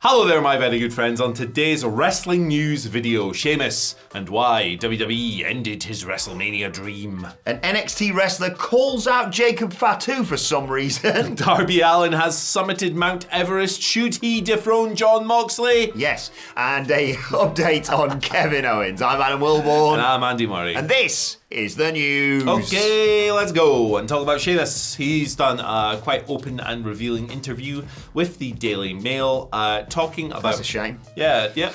Hello there, my very good friends. On today's wrestling news video, Sheamus and why WWE ended his WrestleMania dream. An NXT wrestler calls out Jacob Fatu for some reason. Darby Allin has summited Mount Everest. Should he dethrone Jon Moxley? Yes, and a update on Kevin Owens. I'm Adam Wilborn. And I'm Andy Murray. And this is the news. Okay, let's go and talk about Sheamus. He's done a quite open and revealing interview with the Daily Mail, talking about... That's a shame. Yeah.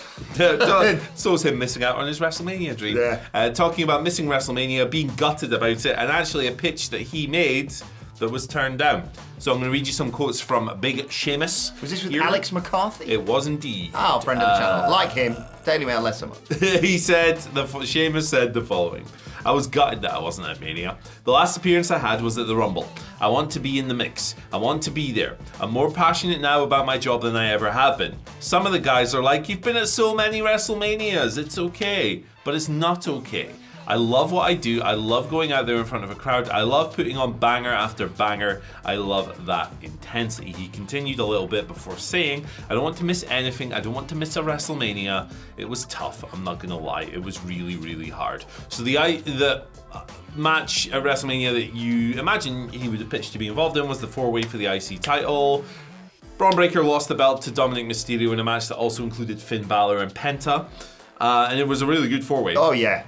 So is him missing out on his WrestleMania dream. Yeah. Talking about missing WrestleMania, being gutted about it, and actually a pitch that he made that was turned down. So I'm going to read you some quotes from Big Sheamus. Was this with Alex McCarthy? It was indeed. Oh, friend of the channel. Like him, Daily Mail less so much. Sheamus said the following. I was gutted that I wasn't at Mania. The last appearance I had was at the Rumble. I want to be in the mix. I want to be there. I'm more passionate now about my job than I ever have been. Some of the guys are like, you've been at so many WrestleManias. It's okay. But it's not okay. I love what I do. I love going out there in front of a crowd. I love putting on banger after banger. I love that intensely. He continued a little bit before saying, I don't want to miss anything. I don't want to miss a WrestleMania. It was tough. I'm not going to lie. It was really, really hard. So the match at WrestleMania that you imagine he would have pitched to be involved in was the 4-way for the IC title. Braun Breaker lost the belt to Dominic Mysterio in a match that also included Finn Balor and Penta. And it was a really good 4-way. Oh, yeah.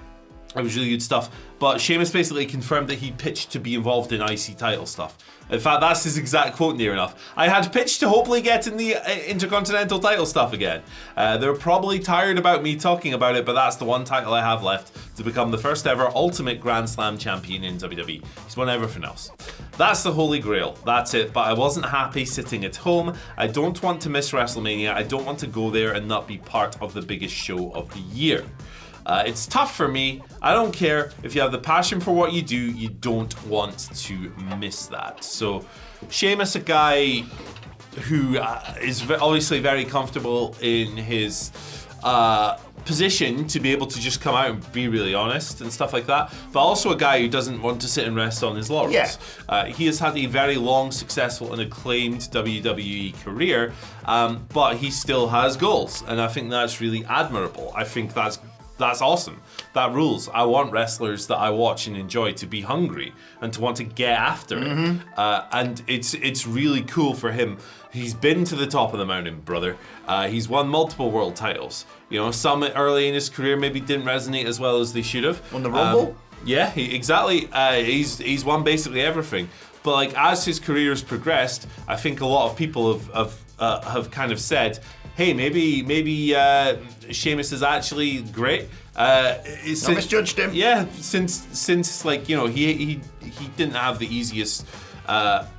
It was really good stuff. But Sheamus basically confirmed that he pitched to be involved in IC title stuff. In fact, that's his exact quote, near enough. I had pitched to hopefully get in the Intercontinental title stuff again. They're probably tired about me talking about it, but that's the one title I have left to become the first ever Ultimate Grand Slam champion in WWE. He's won everything else. That's the holy grail. That's it. But I wasn't happy sitting at home. I don't want to miss WrestleMania. I don't want to go there and not be part of the biggest show of the year. It's tough for me. I don't care. If you have the passion for what you do, you don't want to miss that. So, Sheamus, a guy who is obviously very comfortable in his position to be able to just come out and be really honest and stuff like that, but also a guy who doesn't want to sit and rest on his laurels. Yeah. He has had a very long, successful and acclaimed WWE career, but he still has goals, and I think that's really admirable. I think that's awesome. That rules. I want wrestlers that I watch and enjoy to be hungry and to want to get after it. And it's really cool for him. He's been to the top of the mountain, brother. He's won multiple world titles. You know, some early in his career maybe didn't resonate as well as they should have. Won the Rumble? Yeah, exactly. He's won basically everything. But like as his career has progressed, I think a lot of people have kind of said, hey, maybe Sheamus is actually great. Not misjudged him. Yeah, since like, you know, he didn't have the easiest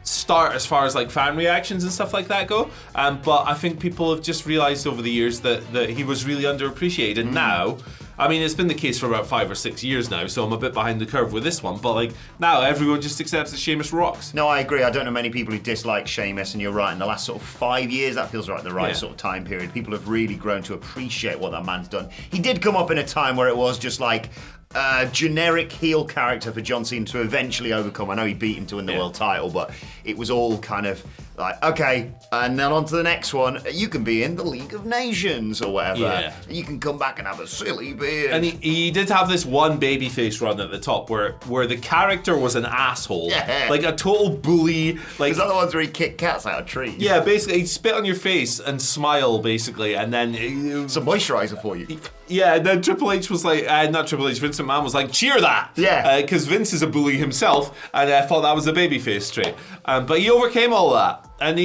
start as far as like fan reactions and stuff like that go. But I think people have just realized over the years that he was really underappreciated. And now, I mean, it's been the case for about 5 or 6 years now, so I'm a bit behind the curve with this one. But like now, everyone just accepts that Sheamus rocks. No, I agree. I don't know many people who dislike Sheamus, and you're right. In the last sort of 5 years, that feels like the right sort of time period. People have really grown to appreciate what that man's done. He did come up in a time where it was just like a generic heel character for John Cena to eventually overcome. I know he beat him to win the world title, but it was all kind of like, okay, and then on to the next one. You can be in the League of Nations or whatever. Yeah. You can come back and have a silly beard. And he did have this one babyface run at the top where the character was an asshole. Yeah. Like a total bully. Like, is that the ones where he kicked cats out of trees? Yeah, basically he'd spit on your face and smile, basically, and then... some moisturizer for you. Yeah, and then Triple H was like, not Triple H, Vince McMahon was like, cheer that! Yeah. Because Vince is a bully himself, and I thought that was a babyface trait. But he overcame all that. And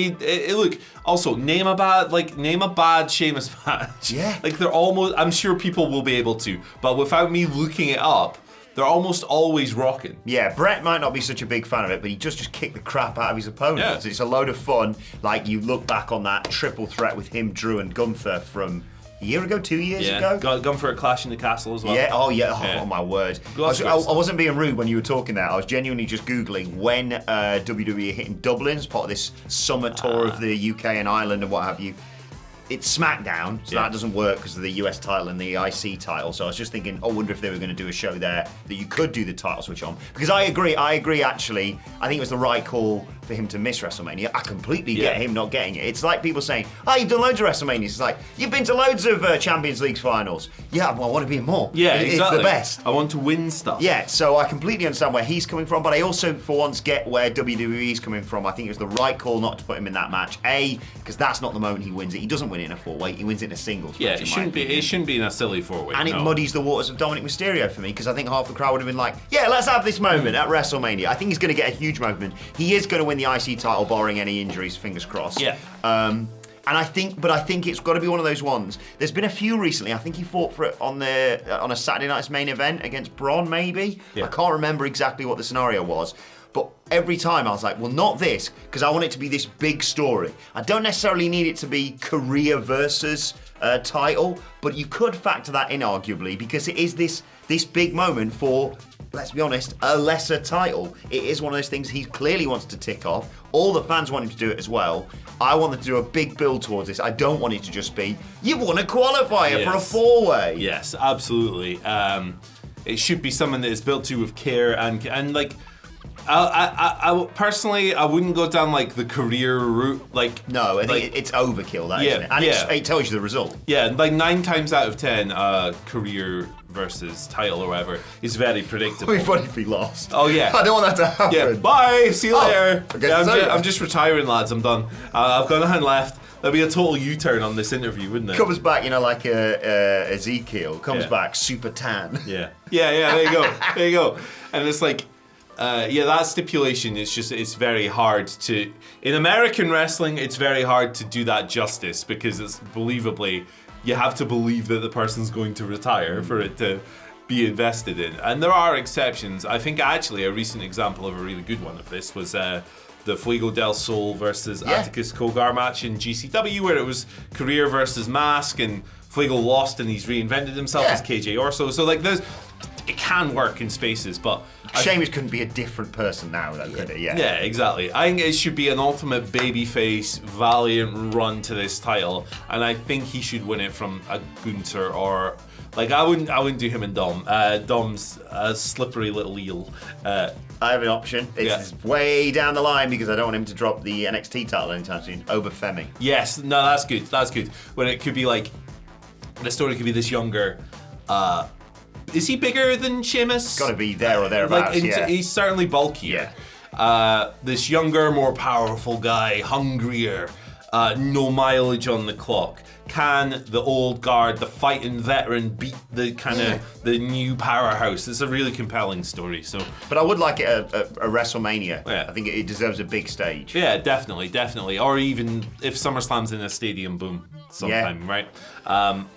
look, also, name a bad Sheamus match. Yeah. Like, they're almost, I'm sure people will be able to, but without me looking it up, they're almost always rocking. Yeah, Brett might not be such a big fan of it, but he just kicked the crap out of his opponents. Yeah. It's a load of fun. Like, you look back on that triple threat with him, Drew, and Gunther from a year ago, 2 years ago. Gunther at Clash in the Castle as well. Yeah, oh my word. I wasn't being rude when you were talking there. I was genuinely just Googling when WWE are hitting Dublin as part of this summer tour of the UK and Ireland and what have you. It's SmackDown, so that doesn't work because of the US title and the IC title. So I was just thinking, I wonder if they were going to do a show there that you could do the title switch on. Because I agree actually. I think it was the right call for for him to miss WrestleMania. I completely get him not getting it. It's like people saying, "Oh, you've done loads of WrestleManias." It's like, you've been to loads of Champions League finals. Yeah, well, I want to be in more. Yeah, exactly. It's the best. I want to win stuff. Yeah, so I completely understand where he's coming from, but I also, for once, get where WWE's coming from. I think it was the right call not to put him in that match. A, because that's not the moment he wins it. He doesn't win it in a 4-way. He wins it in a singles match. Yeah, it shouldn't be in a silly 4-way. And it muddies the waters of Dominic Mysterio for me, because I think half the crowd would have been like, yeah, let's have this moment at WrestleMania. I think he's going to get a huge moment. He is going to win the IC title, barring any injuries, fingers crossed. Yeah. And I think it's got to be one of those ones. There's been a few recently. I think he fought for it on a Saturday night's main event against Braun, maybe. Yeah. I can't remember exactly what the scenario was. But every time I was like, well, not this, because I want it to be this big story. I don't necessarily need it to be career versus title, but you could factor that in, arguably, because it is this big moment for, let's be honest, a lesser title. It is one of those things he clearly wants to tick off. All the fans want him to do it as well. I want them to do a big build towards this. I don't want it to just be, you've won a qualifier for a 4-way. Yes, absolutely. It should be something that is built to with care and like, I personally, I wouldn't go down like the career route. Like, no, I think it's overkill, that, isn't it? And it tells you the result. Yeah, like 9 times out of 10, career versus title or whatever is very predictable. It'd be funny if he lost. Oh yeah, I don't want that to happen. Yeah, bye. See you later. Okay, I'm just retiring, lads. I'm done. I've got nothing left. There'll be a total U-turn on this interview, wouldn't it? Comes back, like Ezekiel. Comes back super tan. Yeah. There you go. There you go. And it's like. That stipulation is it's very hard to, in American wrestling, it's very hard to do that justice because it's believably, you have to believe that the person's going to retire for it to be invested in. And there are exceptions. I think actually a recent example of a really good one of this was the Fuego del Sol versus Atticus Cogar match in GCW, where it was career versus mask, and Fuego lost and he's reinvented himself as KJ Orso. So like it can work in spaces, but Sheamus couldn't be a different person now, though, could it? Yeah, exactly. I think it should be an ultimate babyface, valiant run to this title, and I think he should win it from a Gunther or like I wouldn't do him and Dom. Dom's a slippery little eel. I have an option. It's way down the line because I don't want him to drop the NXT title anytime soon. Obafemi. Yes, no, that's good. That's good. When it could be like the story could be this younger. Is he bigger than Sheamus? Got to be there or thereabouts, He's certainly bulkier. Yeah. This younger, more powerful guy, hungrier, no mileage on the clock. Can the old guard, the fighting veteran, beat the kind of the new powerhouse? It's a really compelling story. But I would like it a WrestleMania. Yeah. I think it deserves a big stage. Yeah, definitely. Or even if SummerSlam's in a stadium, boom, sometime, right?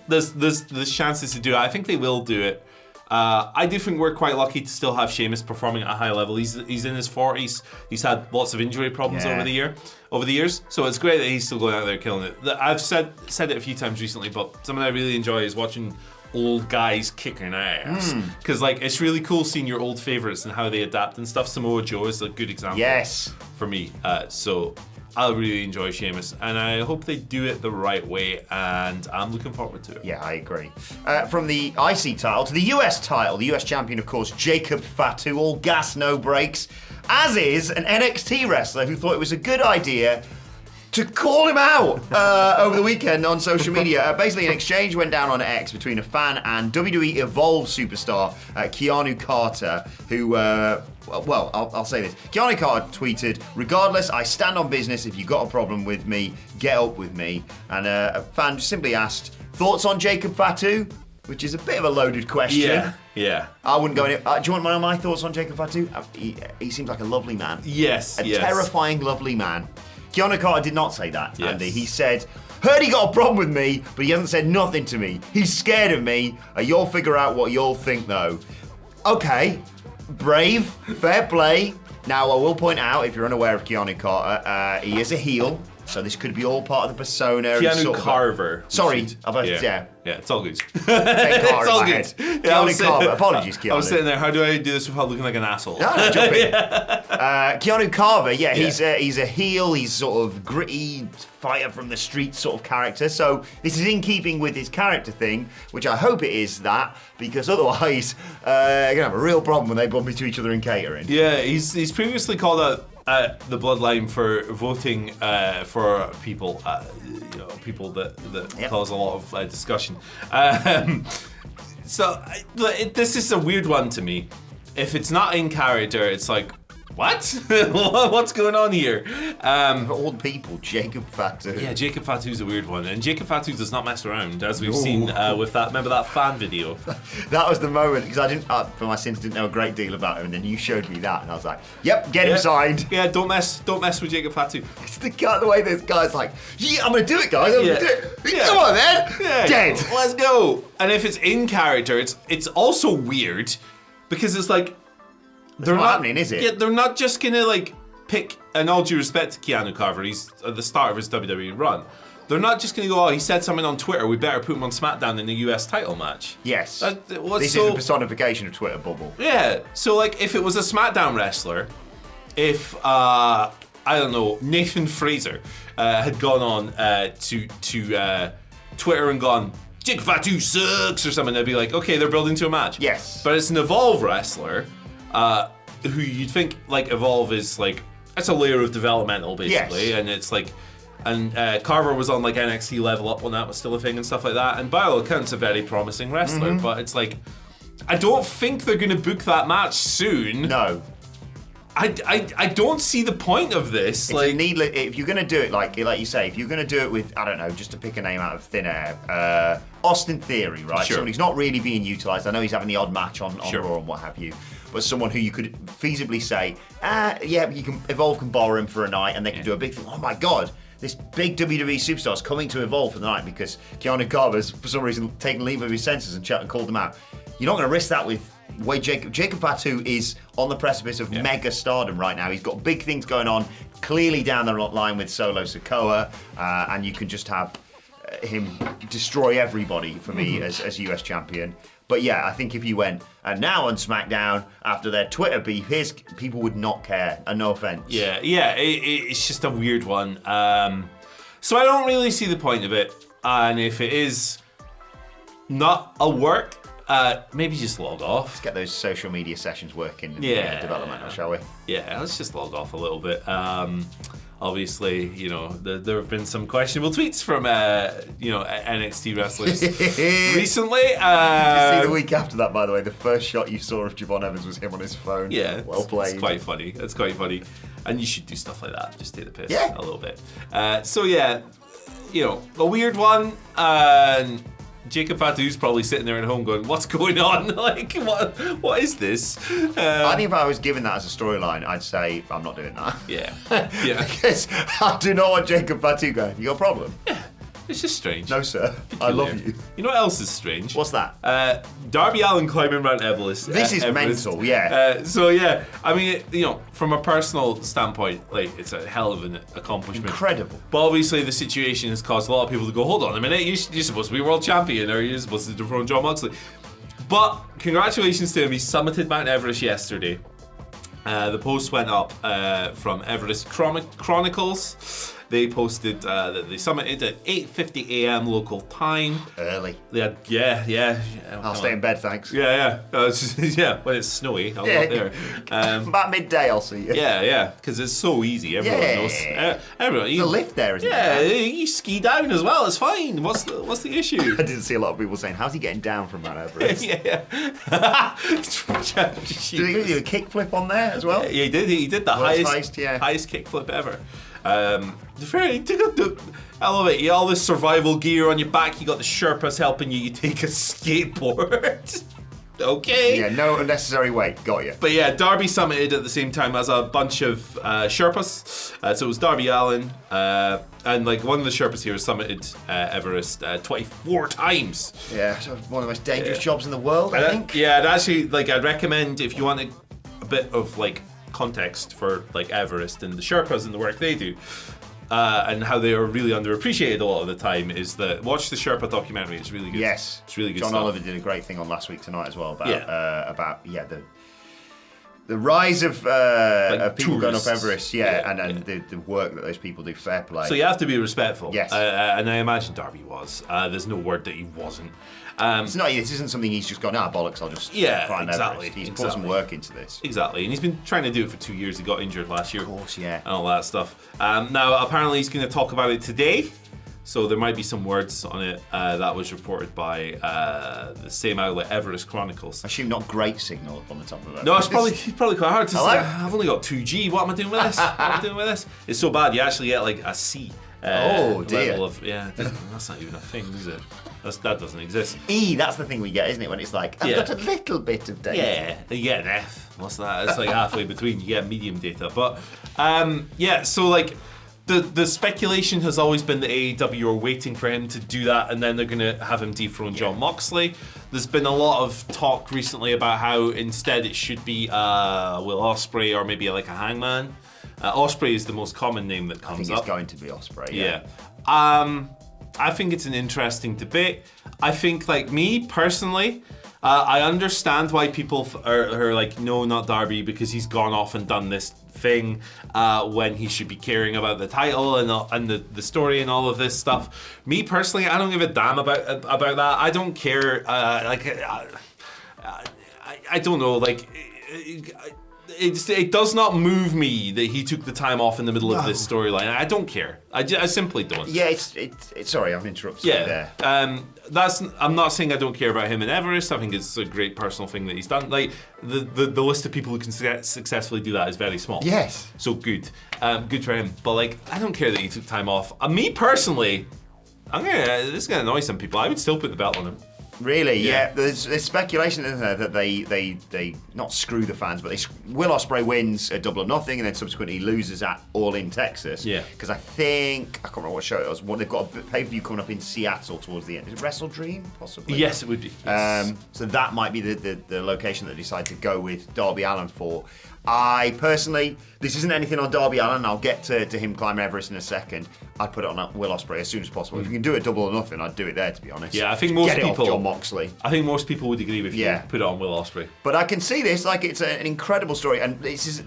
There's chances to do it. I think they will do it. I do think we're quite lucky to still have Sheamus performing at a high level. He's in his 40s. He's had lots of injury problems over the years. So it's great that he's still going out there killing it. I've said it a few times recently, but something I really enjoy is watching old guys kicking ass. Because it's really cool seeing your old favorites and how they adapt and stuff. Samoa Joe is a good example. Yes. For me. So I really enjoy Sheamus, and I hope they do it the right way, and I'm looking forward to it. Yeah, I agree. From the IC title to the US title, the US champion, of course, Jacob Fatu, all gas, no brakes, as is an NXT wrestler who thought it was a good idea to call him out over the weekend on social media. Basically, an exchange went down on X between a fan and WWE Evolve superstar Keanu Carter, who, I'll say this. Keanu Carter tweeted, "Regardless, I stand on business. If you got a problem with me, get up with me." And a fan simply asked, "Thoughts on Jacob Fatu?" Which is a bit of a loaded question. Yeah. I wouldn't go in it. Do you want my thoughts on Jacob Fatu? He seems like a lovely man. Yes. A terrifying, lovely man. Keanu Carter did not say that, yes. Andy. He said, "Heard he got a problem with me, but he hasn't said nothing to me. He's scared of me. You'll figure out what you'll think, though." Okay, brave, fair play. Now, I will point out, if you're unaware of Keanu Carter, he is a heel, so this could be all part of the persona. Keanu Carver. Sorry, Yeah, it's all good. It's all good. Keanu Carver. Apologies, Keanu. I was sitting there, how do I do this without looking like an asshole? No, jump in. Keanu Carver, he's a heel. He's sort of gritty fighter from the street sort of character. So this is in keeping with his character thing, which I hope it is that, because otherwise you're going to have a real problem when they bump into each other in catering. Yeah, he's previously called out the Bloodline for voting for people, people that cause a lot of discussion. This is a weird one to me. If it's not in character, it's like, what? What's going on here? Old people, Jacob Fatu. Yeah, Jacob Fatu's a weird one, and Jacob Fatu does not mess around, as we've seen with that. Remember that fan video? That was the moment, because I didn't, for my sins, didn't know a great deal about him, and then you showed me that, and I was like, "Yep, get him signed." Yeah, don't mess with Jacob Fatu. It's the way this guy's like, "Yeah, I'm gonna do it, guys. I'm gonna do it. Come on, man. Yeah, Dead. Let's go." And if it's in character, it's also weird because it's like. They're not happening, is it? Yeah, they're not just gonna like pick. And all due respect to Keanu Carver, he's at the start of his WWE run. They're not just gonna go, "Oh, he said something on Twitter. We better put him on SmackDown in the US title match." Yes. This is the personification of Twitter bubble. Yeah. So like, if it was a SmackDown wrestler, if I don't know, Nathan Fraser had gone on to Twitter and gone, "Jake Fatu sucks" or something, they'd be like, "Okay, they're building to a match." Yes. But it's an Evolve wrestler. Who you'd think like Evolve is like, it's a layer of developmental basically, yes. And it's like, and Carver was on like NXT Level Up when that was still a thing and stuff like that, and by all accounts a very promising wrestler, but it's like, I don't think they're gonna book that match soon. No. I don't see the point of this. It's like, needless. If you're going to do it, like you say, if you're going to do it with, I don't know, just to pick a name out of thin air, Austin Theory, right? Sure. Someone who's not really being utilised. I know he's having the odd match on Sure. Raw and what have you, but someone who you could feasibly say, Evolve can borrow him for a night, and they can do a big thing. Oh my God, this big WWE superstar is coming to Evolve for the night because Keanu Carver's for some reason taken leave of his senses and called them out. You're not going to risk that with. Way Jacob Fatu is on the precipice of mega stardom right now. He's got big things going on, clearly down the line with Solo Sikoa, and you can just have him destroy everybody for me as US champion. But yeah, I think if you went, and now on SmackDown, after their Twitter beef, people would not care, and no offense. Yeah, it's just a weird one. So I don't really see the point of it, and if it is not a work, maybe just log off. Let's get those social media sessions working in developmental, shall we? Yeah, let's just log off a little bit. Obviously, there have been some questionable tweets from NXT wrestlers recently. Did you see the week after that, by the way, the first shot you saw of Javon Evans was him on his phone. Yeah, well played. It's quite funny. It's quite funny, and you should do stuff like that. Just take the piss a little bit. A weird one. Jacob Fatu's probably sitting there at home going, "What's going on? Like, what is this?" I think if I was given that as a storyline, I'd say, I'm not doing that. Yeah. Because I do not want Jacob Fatu going, "You got a problem?" Yeah. It's just strange. No, sir. I love you. You know what else is strange? What's that? Darby Allin climbing Mount Everest. This is Everest. mental, yeah. I mean, from a personal standpoint, like, it's a hell of an accomplishment. Incredible. But obviously, the situation has caused a lot of people to go, "Hold on a minute, you're supposed to be world champion, or you're supposed to dethrone Jon Moxley." But congratulations to him. He summited Mount Everest yesterday. The post went up from Everest Chronicles. They posted that they summited at 8:50 a.m. local time. Early. They had, yeah. I'll stay in bed, thanks. Yeah. When it's snowy, I'll go up there. About midday, I'll see you. Yeah, because it's so easy. Everyone knows. Everyone. There's a lift there, isn't there? there? Yeah, you ski down as well. It's fine. What's the issue? I did see a lot of people saying, "How's he getting down from Mount Everest?" Yeah. Did he do a kickflip on there as well? Yeah, he did. He did the highest kickflip ever. I love it. You got all this survival gear on your back. You got the Sherpas helping you. You take a skateboard. Okay. Yeah, no unnecessary weight. Got you. But yeah, Darby summited at the same time as a bunch of Sherpas. So it was Darby Allin, and like one of the Sherpas here summited Everest 24 times. Yeah, so one of the most dangerous jobs in the world, I think. Yeah, and actually, like, I'd recommend if you want a bit of like context for like Everest and the Sherpas and the work they do. and how they are really underappreciated a lot of the time is that watch the Sherpa documentary. It's really good. Yes, it's really good. John stuff. Oliver did a great thing on Last Week Tonight as well about the rise of people going up Everest, and the work that those people do. Fair play. So you have to be respectful. Yes, and I imagine Darby was. There's no word that he wasn't. This isn't something he's just gone, bollocks, I'll just climb exactly. Everest. He's put some work into this. Exactly, and he's been trying to do it for 2 years. He got injured last year. Of course, yeah. And all that stuff. Now, apparently he's going to talk about it today. So there might be some words on it. That was reported by the same outlet, Everest Chronicles. I assume not great signal up on the top of that. No, it's probably quite hard to Hello? say. I've only got 2G. What am I doing with this? What am I doing with this? It's so bad you actually get like a C. Oh dear. Level of, that's not even a thing, is it? That doesn't exist. E, that's the thing we get, isn't it? When it's like, I've got a little bit of data. Yeah, you get an F. What's that? It's like halfway between. You get medium data. But so like the speculation has always been that AEW are waiting for him to do that, and then they're going to have him dethrone Jon Moxley. There's been a lot of talk recently about how instead it should be Will Ospreay or maybe like a Hangman. Ospreay is the most common name that comes up. I think it's going to be Ospreay. Yeah. I think it's an interesting debate. I think, like me personally, I understand why people are like, no, not Darby, because he's gone off and done this thing when he should be caring about the title and the story and all of this stuff. Me personally, I don't give a damn about that. I don't care. I don't know. Like. It does not move me that he took the time off in the middle of this storyline. I don't care. I simply don't. Yeah, it's sorry, I've interrupted you there. I'm not saying I don't care about him in Everest. I think it's a great personal thing that he's done. Like the list of people who can successfully do that is very small. Yes. So good. Good for him. But like, I don't care that he took time off. Me personally, this is gonna annoy some people. I would still put the belt on him. Really? Yeah. There's speculation, isn't there, that they not screw the fans, but Will Ospreay wins a Double or Nothing and then subsequently loses at Allin, Texas. Yeah. Because I can't remember what show it was. They've got a pay-per-view coming up in Seattle towards the end. Is it Wrestle Dream, possibly? Yes, it would be. Yes. So that might be the location that they decide to go with Darby Allin for. I personally, this isn't anything on Darby Allin. I'll get to him climbing Everest in a second. I'd put it on Will Ospreay as soon as possible. If you can do a Double or Nothing, I'd do it there, to be honest. Yeah, I think most get it people. Off Jon Moxley. I think most people would agree with you. Put it on Will Ospreay. But I can see this like it's an incredible story, and this is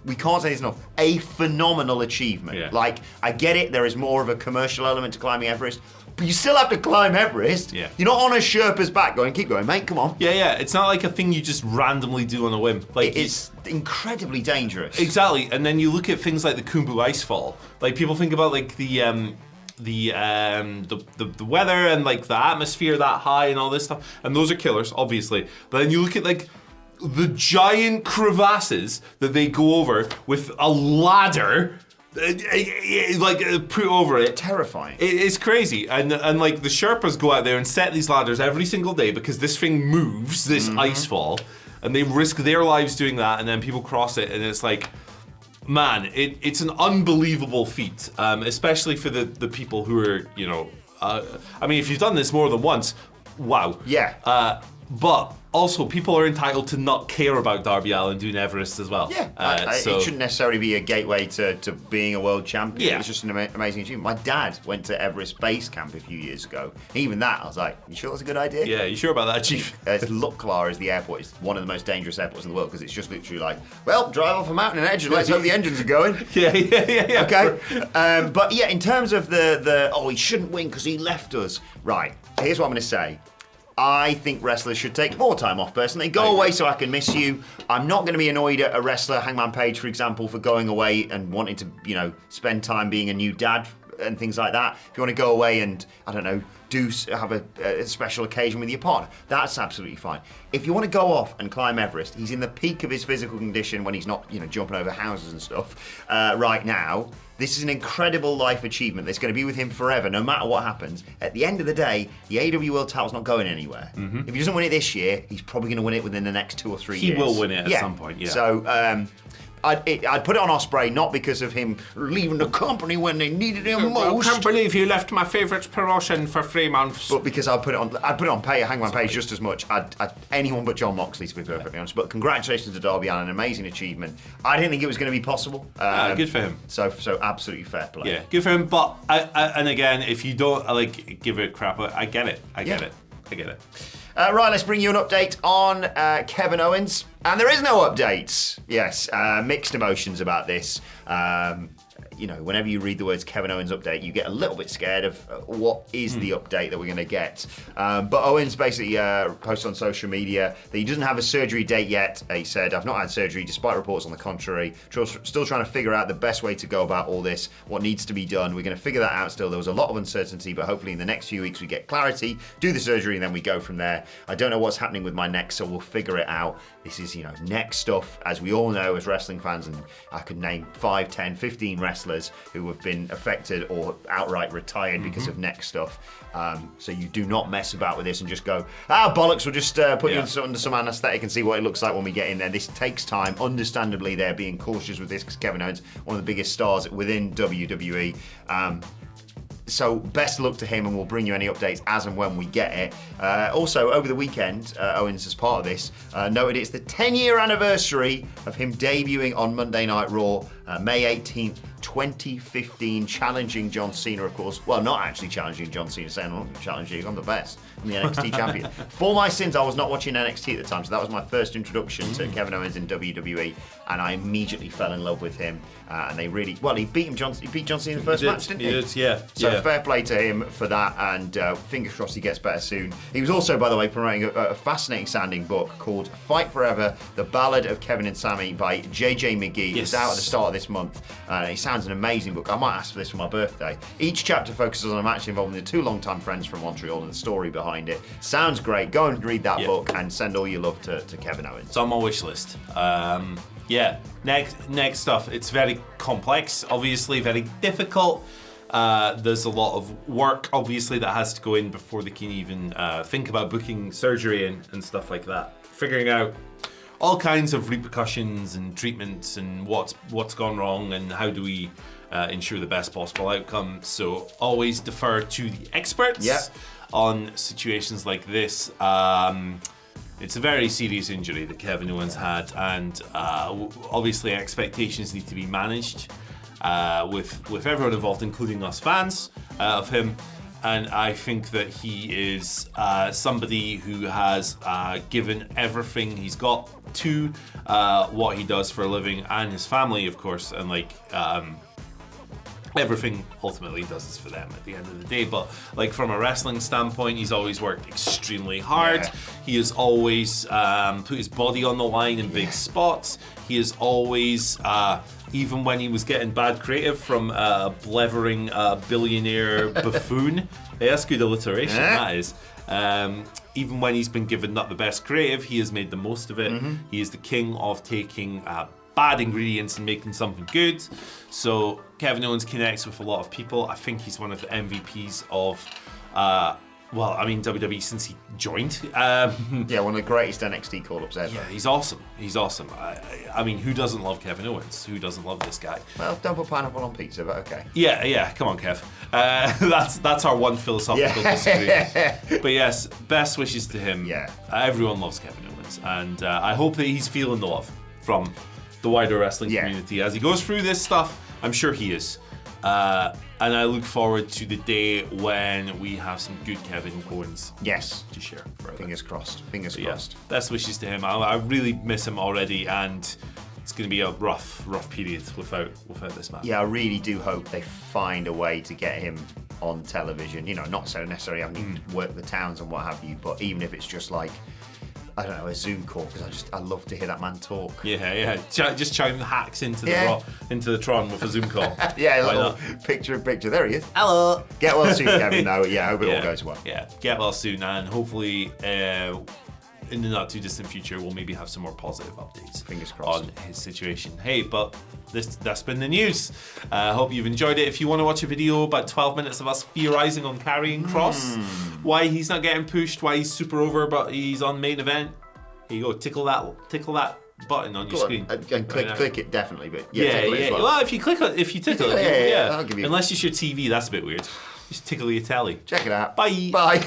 we can't say this enough, a phenomenal achievement. Yeah. Like I get it, there is more of a commercial element to climbing Everest. But you still have to climb Everest. Yeah. You're not on a Sherpa's back going, keep going, mate, come on. Yeah. It's not like a thing you just randomly do on a whim. Like it's incredibly dangerous. Exactly. And then you look at things like the Khumbu Icefall. Like people think about like the weather and like the atmosphere that high and all this stuff. And those are killers, obviously. But then you look at like the giant crevasses that they go over with a ladder. Put over it. Terrifying. It's crazy, and like the Sherpas go out there and set these ladders every single day because this thing moves, this ice fall, and they risk their lives doing that, and then people cross it, and it's like, man, it's an unbelievable feat, especially for the people who are, I mean, if you've done this more than once, wow. Yeah. But also, people are entitled to not care about Darby Allin doing Everest as well. Yeah, it shouldn't necessarily be a gateway to being a world champion. Yeah. It's just an amazing achievement. My dad went to Everest Base Camp a few years ago. Even that, I was like, you sure that's a good idea? Yeah, you sure about that, Chief? Lukla is the airport. It's one of the most dangerous airports in the world because it's just literally like, well, drive off a mountain edge and let's hope the engines are going. Yeah. Okay. But yeah, in terms of he shouldn't win because he left us. Right, here's what I'm going to say. I think wrestlers should take more time off, personally. Go away so I can miss you. I'm not going to be annoyed at a wrestler, Hangman Page, for example, for going away and wanting to, spend time being a new dad and things like that. If you want to go away and, I don't know, have a special occasion with your partner, that's absolutely fine. If you want to go off and climb Everest, he's in the peak of his physical condition when he's not, jumping over houses and stuff right now. This is an incredible life achievement that's going to be with him forever, no matter what happens. At the end of the day, the AEW World title's not going anywhere. If he doesn't win it this year, he's probably going to win it within the next 2 or 3 years. He will win it at some point, yeah. So, I'd put it on Ospreay, not because of him leaving the company when they needed him most. I can't believe you left my favourite promotion for 3 months. But because I'd put it on Hangman Page just as much. Anyone but John Moxley, to be perfectly honest. But congratulations to Darby Allin, an amazing achievement. I didn't think it was going to be possible. Good for him. So absolutely fair play. Yeah, good for him. But and again, if you don't give it crap, I get it. I get it. Right, let's bring you an update on Kevin Owens. And there is no update. Yes, mixed emotions about this. Whenever you read the words Kevin Owens update, you get a little bit scared of what is the update that we're going to get. But Owens basically posted on social media that he doesn't have a surgery date yet. He said, "I've not had surgery, despite reports on the contrary. Still trying to figure out the best way to go about all this, what needs to be done. We're going to figure that out still. There was a lot of uncertainty, but hopefully in the next few weeks we get clarity, do the surgery, and then we go from there. I don't know what's happening with my neck, so we'll figure it out." This is, neck stuff, as we all know as wrestling fans, and I could name 5, 10, 15 wrestlers who have been affected or outright retired because of neck stuff. So you do not mess about with this and just go, bollocks, we'll just put you under some anaesthetic and see what it looks like when we get in there. This takes time. Understandably, they're being cautious with this because Kevin Owens, one of the biggest stars within WWE. So best luck to him, and we'll bring you any updates as and when we get it. Also, over the weekend, Owens, as part of this, noted it's the 10-year anniversary of him debuting on Monday Night Raw, May 18th, 2015, challenging John Cena, of course. Well, not actually challenging John Cena, saying, I'm not challenging you, I'm the best. I'm the NXT champion. For my sins, I was not watching NXT at the time, so that was my first introduction to Kevin Owens in WWE, and I immediately fell in love with him. And they really, he beat John Cena in the first match, didn't he? He did, yeah. So fair play to him for that, and fingers crossed he gets better soon. He was also, by the way, promoting a fascinating sounding book called Fight Forever, The Ballad of Kevin and Sammy by JJ McGee. Yes. It's out at the start of this month. It sounds an amazing book. I might ask for this for my birthday. Each chapter focuses on a match involving the two longtime friends from Montreal and the story behind it. Sounds great. Go and read that book and send all your love to Kevin Owens. It's on my wish list. Next stuff. It's very complex, obviously very difficult. There's a lot of work, obviously, that has to go in before they can even think about booking surgery and stuff like that. Figuring out all kinds of repercussions and treatments and what's gone wrong and how do we ensure the best possible outcome. So always defer to the experts on situations like this. It's a very serious injury that Kevin Owens had, and obviously expectations need to be managed with everyone involved, including us fans of him. And I think that he is somebody who has given everything he's got to what he does for a living, and his family, of course, and everything ultimately he does is for them at the end of the day. But from a wrestling standpoint, he's always worked extremely hard. He has always put his body on the line in big spots. He has always, even when he was getting bad creative from a blethering billionaire buffoon, that's good alliteration, that is. Even when he's been given not the best creative, he has made the most of it. He is the king of taking bad ingredients and making something good. So Kevin Owens connects with a lot of people. I think he's one of the MVPs of WWE since he joined. One of the greatest NXT call-ups ever. Yeah, he's awesome. I mean, who doesn't love Kevin Owens? Who doesn't love this guy? Well, don't put pineapple on pizza, but okay. Yeah, come on, Kev. That's our one philosophical disagreement. But yes, best wishes to him. Yeah. Everyone loves Kevin Owens, and I hope that he's feeling the love from the wider wrestling community as he goes through this stuff. I'm sure he is. And I look forward to the day when we have some good Kevin Owens to share further. Fingers crossed. Crossed. Best wishes to him. I really miss him already, and it's going to be a rough period without this man. Yeah, I really do hope they find a way to get him on television. Not so necessarily having to work the towns and what have you, but even if it's just I don't know, a Zoom call, because I love to hear that man talk. Yeah. Just chime hacks into the Tron with a Zoom call. A little picture. There he is. Hello. Get well soon, Kevin, though. Yeah, I hope it all goes well. Yeah, get well soon, and hopefully in the not too distant future we'll maybe have some more positive updates. Fingers crossed. On his situation. Hey, but that's been the news. I hope you've enjoyed it. If you want to watch a video about 12 minutes of us theorizing on Karrion Kross, why he's not getting pushed, why he's super over but he's on main event, here you go, tickle that button on your screen. And click it definitely, but Yeah, tickle it as well. Well, if you tickle it, Yeah, I'll give you. Unless it's your TV, that's a bit weird. Just tickle your telly. Check it out. Bye. Bye.